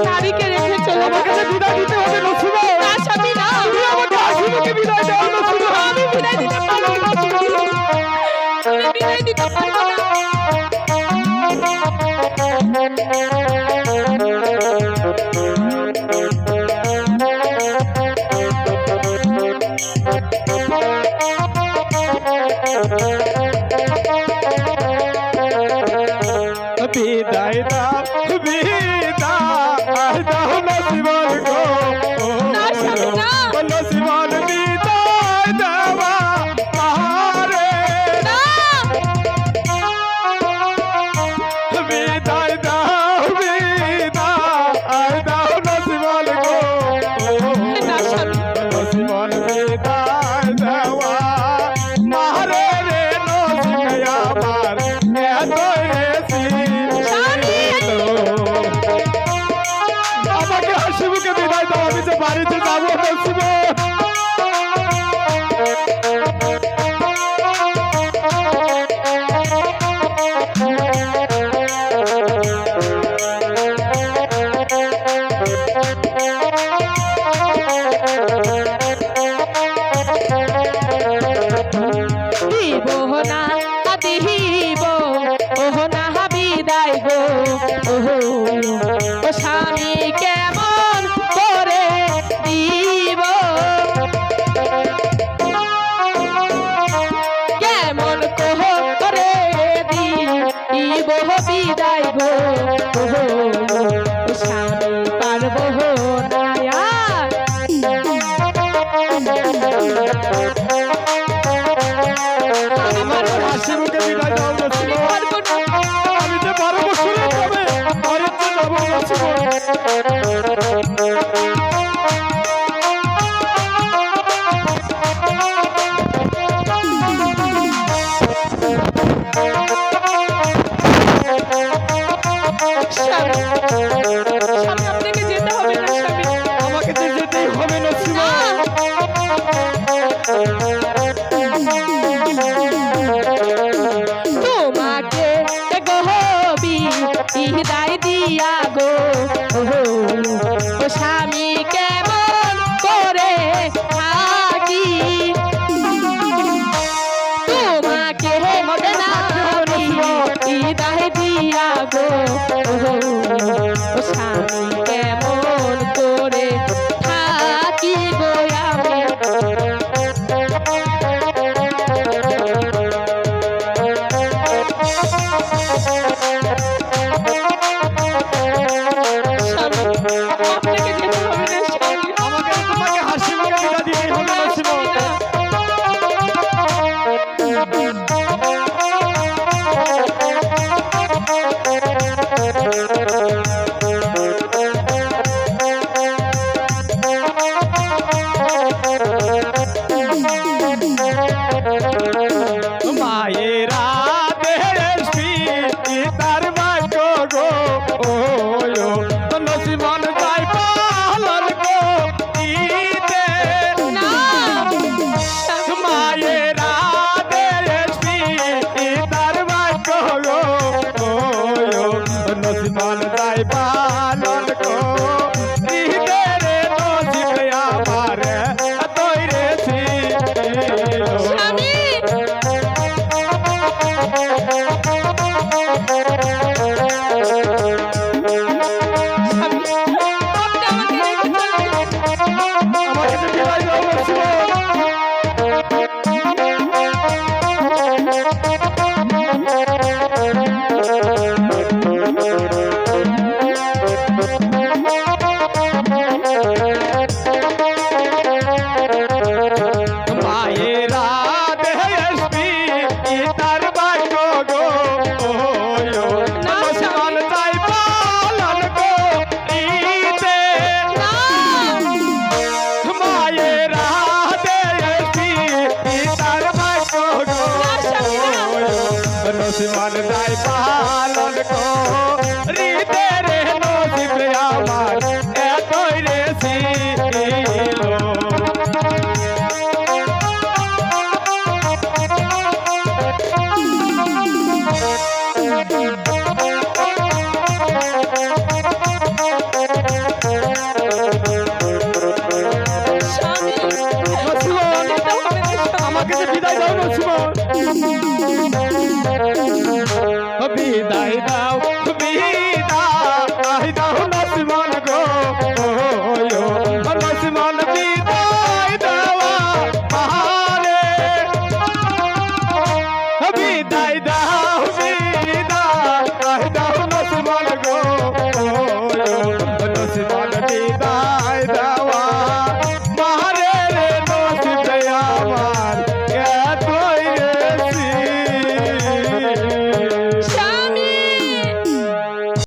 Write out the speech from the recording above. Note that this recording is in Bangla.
নারীকে রেখে চলে আমাকে যে বিদায় দিতে হবে নসিমা। না স্বামী না, তুমি আমাকে হাসিমুখে বিদায় দাও নসিমা। আমি বিদায় দিতে পারবো না, আমি বিদায় দিতে পারবো না। বিদায় দাও বিদায় দাও নসিমন গো। না স্বামী না, নসিমন বিদায় দেওয়া আরে না বিদায় দাও নসিমন গো। না স্বামী, নসিমন বিদায় দেওয়া মারে রে নসিময়া আমার এত এসি আমাকে হাসিমুখে বিদায় দাও, আমি যে বাড়িতে যাবো নসিমন। দিব না দিব ওহ না বিদায় গো, ওহ ও স্বামী কেমন করে দিব, কেমন করে দিব বিদায় গো, ওহ ও স্বামী পারবো না আর। আমাকে হাসিমুখে বিদায় দাও নসিমন। পারবো না। আমি যে 12 বছরের যাবে বাড়িতে যাবো নসিমন। স্বামী, স্বামী আপনাকে যেতে হবে না স্বামী। আমাকে যে যেতেই হবে নসিমন। তোমাকে গহবি বিদায় দিয়া গো, ও স্বামী কেমন করে থাকি, তোমাকে বিদায় দিয়া গো, ও স্বামী কেমন করে থাকি গো আমি। স্বামী, আপনাকে যেতে হবে না স্বামী। আমাকে তোমাকে হাসিমুখে বিদায় দিতেই হবে নসিমন। মায়েরা দেশি তার ভাগ্য গো, নসিমন যাই পালন গো দিতে। না মায়েরা দেশি তার ভাগ্য গো, নসিমন যাই পালন